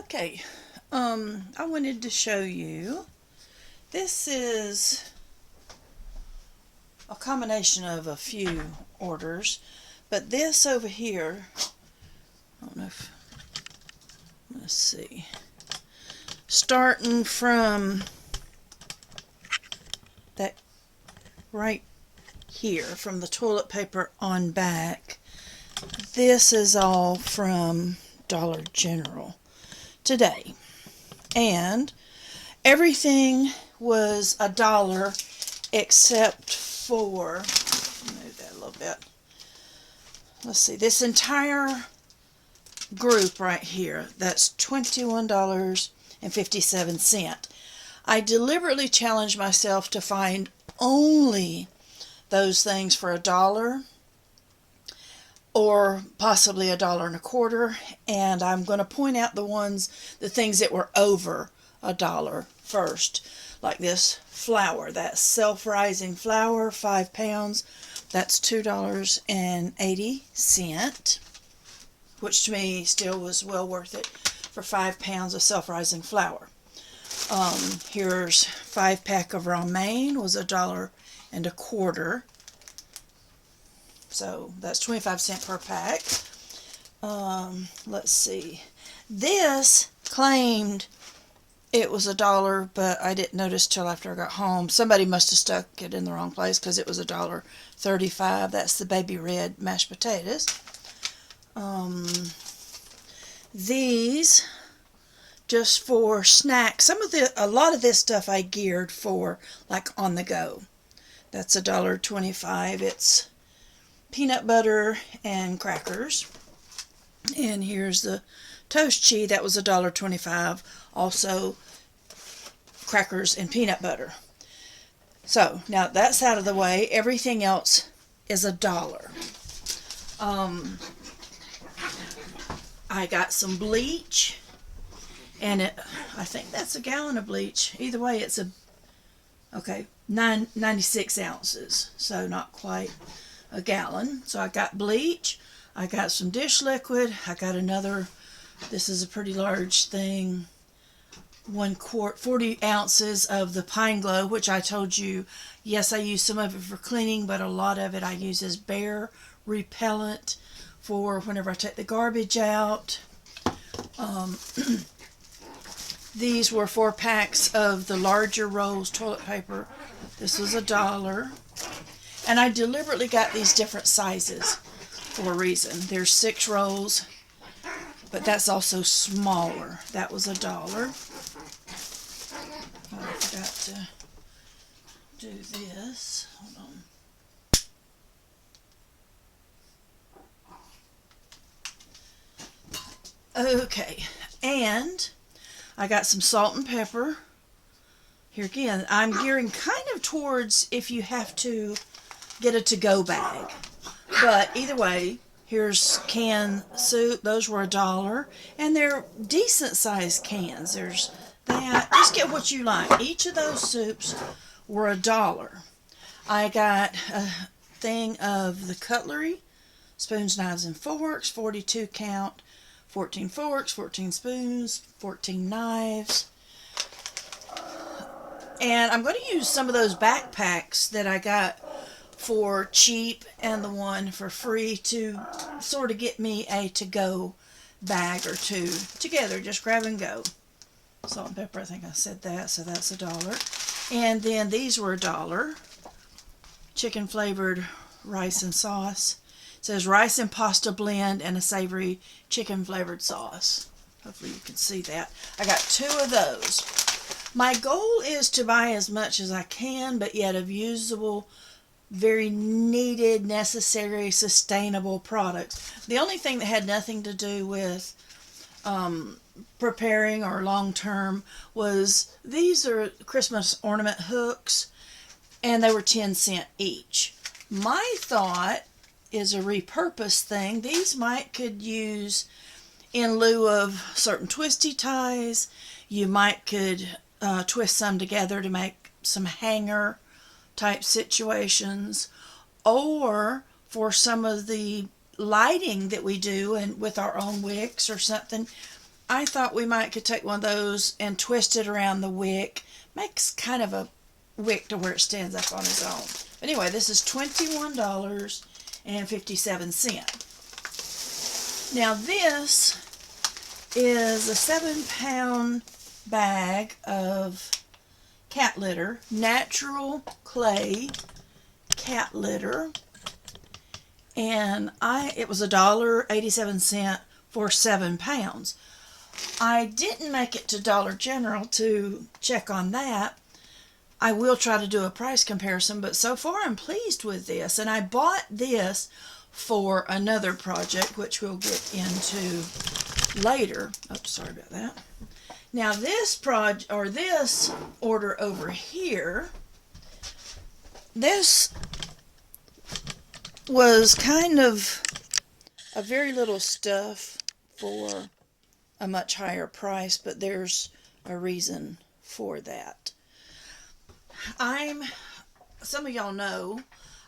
Okay, I wanted to show you, this is a combination of a few orders, but this over here, I don't know if, let's see, starting from that right here, from the toilet paper on back, this is all from Dollar General today, and everything was $1 except for, move that a little bit, let's see, this entire group right here, that's $21.57. I deliberately challenged myself to find only those things for $1 or possibly $1.25, and I'm going to point out the things that were over $1 first, like this flour, that self-rising flour, 5 pounds, that's $2.80, which to me still was well worth it for 5 pounds of self-rising flour. Here's 5-pack of romaine, was $1.25. So that's 25 cents per pack. Let's see. This claimed it was $1, but I didn't notice till after I got home. Somebody must have stuck it in the wrong place because it was $1.35. That's the baby red mashed potatoes. These just for snacks. A lot of this stuff I geared for like on the go. That's $1.25. It's peanut butter and crackers. And here's the toast cheese, that was $1.25, also crackers and peanut butter. So now that's out of the way. Everything else is $1. I got some bleach, and I think that's a gallon of bleach. Either way, it's 96 ounces, so not quite a gallon. So I got bleach, I got some dish liquid, I got another, this is a pretty large thing, 1 quart, 40 ounces of the Pine Glow, which I told you, yes, I use some of it for cleaning, but a lot of it I use as bear repellent for whenever I take the garbage out. These were 4 packs of the larger rolls toilet paper. This was $1. And I deliberately got these different sizes for a reason. There's 6 rolls, but that's also smaller. That was $1. Oh, I forgot to do this. Hold on. Okay, and I got some salt and pepper. Here again, I'm gearing kind of towards if you have to get a to-go bag. But either way, here's canned soup. Those were $1, and they're decent sized cans. There's that. Just get what you like. Each of those soups were $1. I got a thing of the cutlery, spoons, knives, and forks, 42 count, 14 forks, 14 spoons, 14 knives. And I'm going to use some of those backpacks that I got for cheap and the one for free to sort of get me a to-go bag or two together. Just grab and go. Salt and pepper, I think I said that, so that's $1. And then these were $1. Chicken flavored rice and sauce. It says rice and pasta blend and a savory chicken flavored sauce. Hopefully you can see that. I got 2 of those. My goal is to buy as much as I can, but yet of usable, very needed, necessary, sustainable products. The only thing that had nothing to do with preparing or long-term was these are Christmas ornament hooks, and they were 10 cents each. My thought is a repurpose thing. These could use in lieu of certain twisty ties. You could twist some together to make some hanger type situations, or for some of the lighting that we do and with our own wicks or something, I thought we might could take one of those and twist it around the wick. Makes kind of a wick to where it stands up on its own. But anyway, this is $21.57. Now this is a 7-pound bag of cat litter, natural clay cat litter, and it was $1.87 for 7 pounds. I didn't make it to Dollar General to check on that. I will try to do a price comparison, but so far I'm pleased with this. And I bought this for another project, which we'll get into later. Oh, sorry about that. Now this this order over here, this was kind of a very little stuff for a much higher price, but there's a reason for that. Some of y'all know,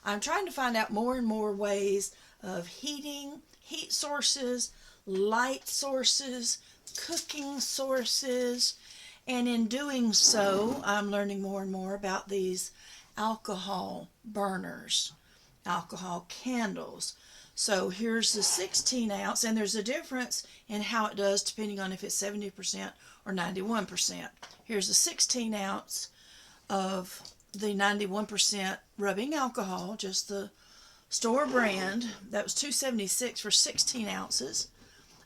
I'm trying to find out more and more ways of heat sources, light sources, cooking sources, and in doing so, I'm learning more and more about these alcohol burners, alcohol candles. So here's the 16 ounce, and there's a difference in how it does depending on if it's 70% or 91%. Here's the 16 ounce of the 91% rubbing alcohol, just the store brand. That was $2.76 for 16 ounces.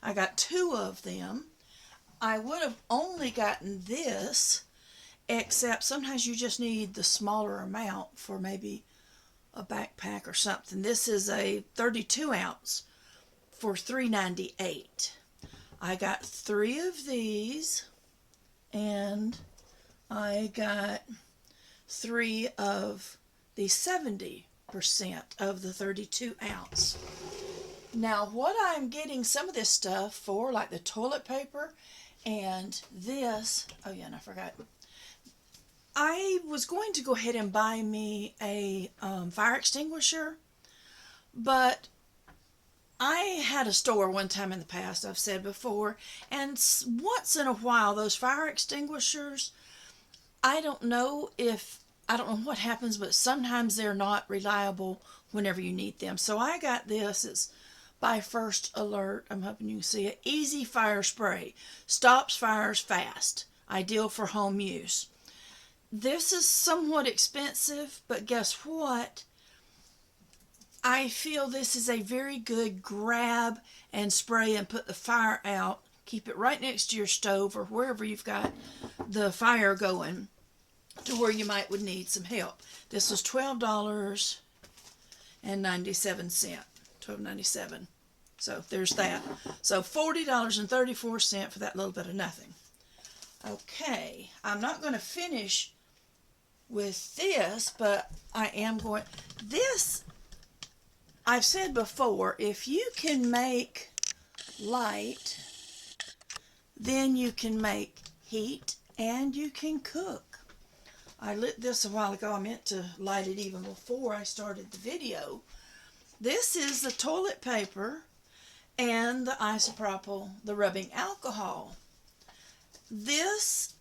I got 2 of them. I would have only gotten this, except sometimes you just need the smaller amount for maybe a backpack or something. This is a 32 ounce for $3.98. I got 3 of these, and I got 3 of the 70% of the 32 ounce. Now what I'm getting some of this stuff for, like the toilet paper and this, oh yeah, and I forgot. I was going to go ahead and buy me a fire extinguisher, but I had a store one time in the past, I've said before, and once in a while those fire extinguishers, I don't know what happens, but sometimes they're not reliable whenever you need them. So I got this. It's by First Alert. I'm hoping you can see it. Easy Fire Spray. Stops fires fast. Ideal for home use. This is somewhat expensive, but guess what? I feel this is a very good grab and spray and put the fire out. Keep it right next to your stove or wherever you've got the fire going to where you would need some help. This was $12.97. $12.97. So there's that. So $40.34 for that little bit of nothing. Okay, I'm not going to finish with this, but I am going. This, I've said before, if you can make light, then you can make heat and you can cook. I lit this a while ago. I meant to light it even before I started the video. This is the toilet paper and the isopropyl, the rubbing alcohol. This,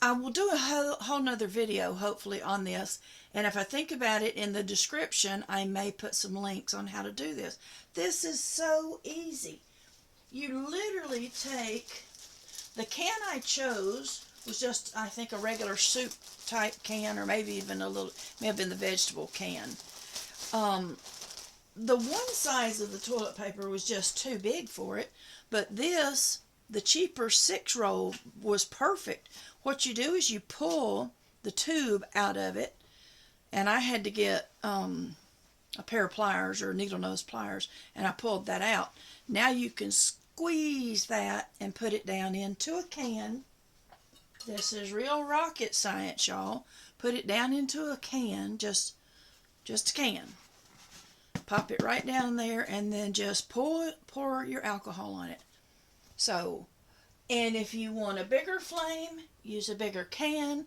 I will do a whole nother video hopefully on this, and if I think about it in the description, I may put some links on how to do this. This is so easy. You literally take, the can I chose was just, I think, a regular soup type can, or maybe even may have been the vegetable can. The one size of the toilet paper was just too big for it, but this, the cheaper 6-roll, was perfect. What you do is you pull the tube out of it, and I had to get a pair of pliers or needle nose pliers, and I pulled that out. Now you can squeeze that and put it down into a can. This is real rocket science, y'all. Put it down into a can, just a can. Pop it right down there, and then just pour your alcohol on it. So, and if you want a bigger flame, use a bigger can.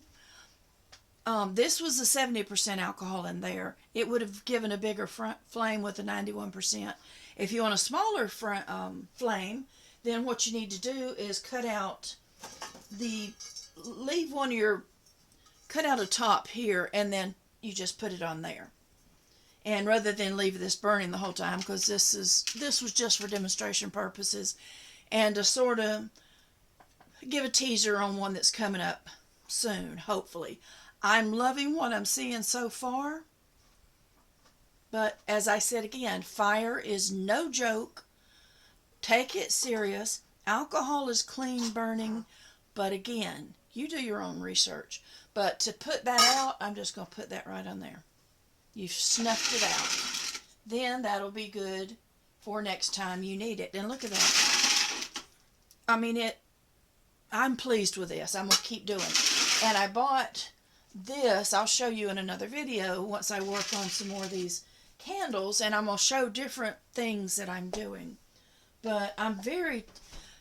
This was the 70% alcohol in there. It would have given a bigger flame with the 91%. If you want a smaller flame, then what you need to do is leave one of your, cut out a top here, and then you just put it on there. And rather than leave this burning the whole time, because this was just for demonstration purposes, and to sort of give a teaser on one that's coming up soon, hopefully. I'm loving what I'm seeing so far, but as I said again, fire is no joke. Take it serious. Alcohol is clean burning, but again, you do your own research. But to put that out, I'm just going to put that right on there. You've snuffed it out. Then that'll be good for next time you need it. And look at that. I mean, I'm pleased with this. I'm going to keep doing it. And I bought this. I'll show you in another video once I work on some more of these candles. And I'm going to show different things that I'm doing. But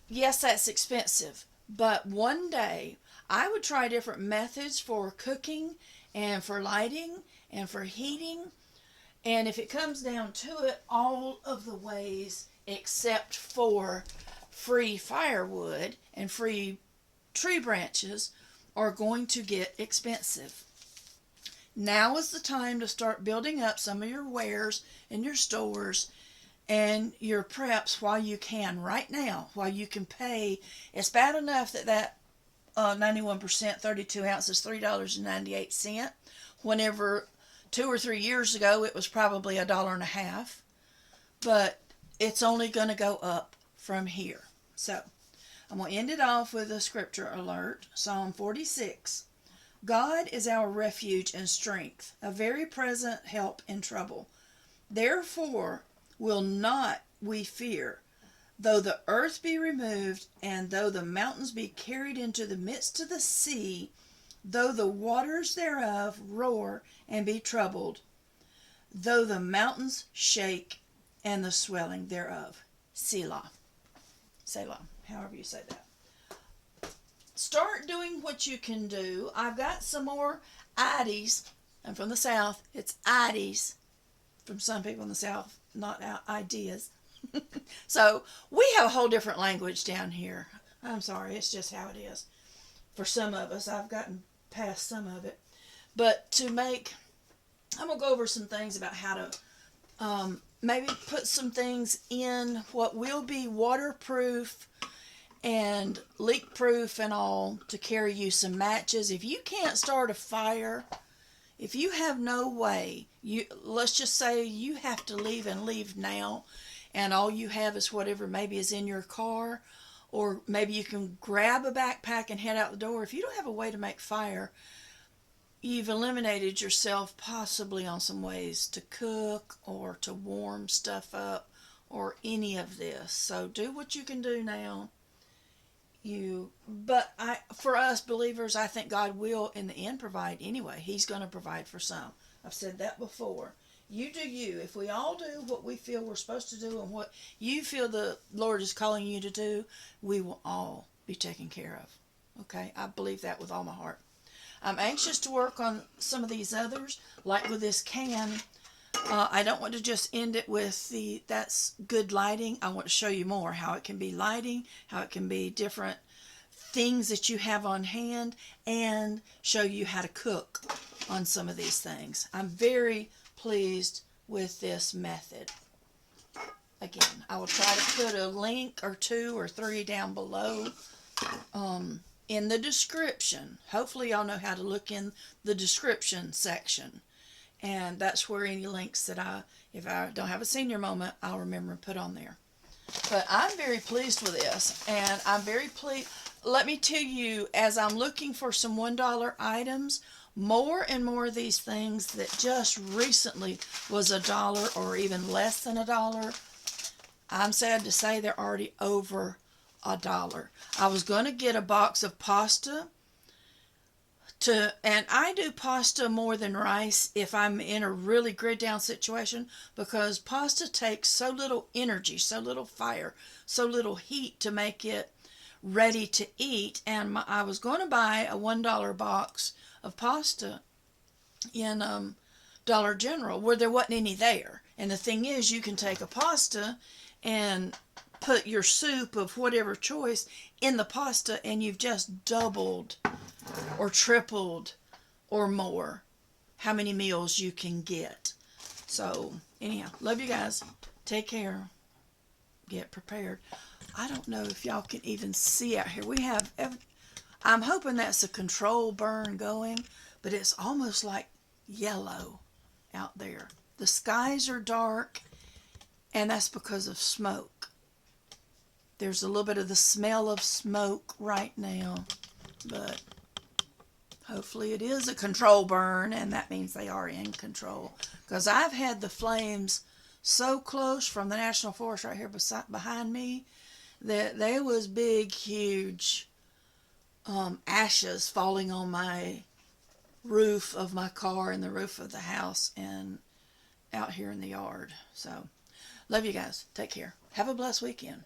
yes, that's expensive. But one day, I would try different methods for cooking and for lighting and for heating. And if it comes down to it, all of the ways except for free firewood and free tree branches are going to get expensive. Now is the time to start building up some of your wares in your stores and your preps while you can right now, while you can pay. It's bad enough that 91% 32 ounces $3.98. Whenever 2 or 3 years ago it was probably $1.50, but it's only going to go up from here. So I'm going to end it off with a scripture alert. Psalm 46. God is our refuge and strength, a very present help in trouble. Therefore will not we fear, though the earth be removed, and though the mountains be carried into the midst of the sea, though the waters thereof roar and be troubled, though the mountains shake and the swelling thereof. Selah. Selah, however you say that. Start doing what you can do. I've got some more IDs. I'm from the South. It's IDs from some people in the South, not ideas. So we have a whole different language down here. I'm sorry, it's just how it is. For some of us, I've gotten past some of it. But I'm going to go over some things about how to maybe put some things in what will be waterproof and leak proof and all, to carry you some matches. If you can't start a fire, if you have no way, let's just say you have to leave and leave now, and all you have is whatever maybe is in your car, or maybe you can grab a backpack and head out the door. If you don't have a way to make fire, you've eliminated yourself possibly on some ways to cook or to warm stuff up or any of this. So do what you can do now. For us believers, I think God will in the end provide anyway. He's going to provide for some. I've said that before. You do you. If we all do what we feel we're supposed to do and what you feel the Lord is calling you to do, we will all be taken care of. Okay? I believe that with all my heart. I'm anxious to work on some of these others, like with this can. I don't want to just end it with that's good lighting. I want to show you more how it can be lighting, how it can be different things that you have on hand, and show you how to cook on some of these things. I'm very pleased with this method. Again, I will try to put a link or 2 or 3 down below in the description. Hopefully y'all know how to look in the description section. And that's where any links that if I don't have a senior moment, I'll remember and put on there. But I'm very pleased with this, and I'm very pleased. Let me tell you, as I'm looking for some $1 items, more and more of these things that just recently was $1 or even less than $1, I'm sad to say they're already over $1. I was going to get a box of pasta, and I do pasta more than rice if I'm in a really grid down situation, because pasta takes so little energy, so little fire, so little heat to make it ready to eat. And I was going to buy a $1 box of pasta in Dollar General where there wasn't any there. And the thing is, you can take a pasta and put your soup of whatever choice in the pasta, and you've just doubled or tripled or more how many meals you can get. So anyhow, love you guys. Take care. Get prepared. I don't know if y'all can even see out here. I'm hoping that's a control burn going, but it's almost like yellow out there. The skies are dark, and that's because of smoke. There's a little bit of the smell of smoke right now, but hopefully it is a control burn, and that means they are in control. Because I've had the flames so close from the National Forest right here behind me that there was big, huge ashes falling on my roof of my car and the roof of the house and out here in the yard. So, love you guys. Take care. Have a blessed weekend.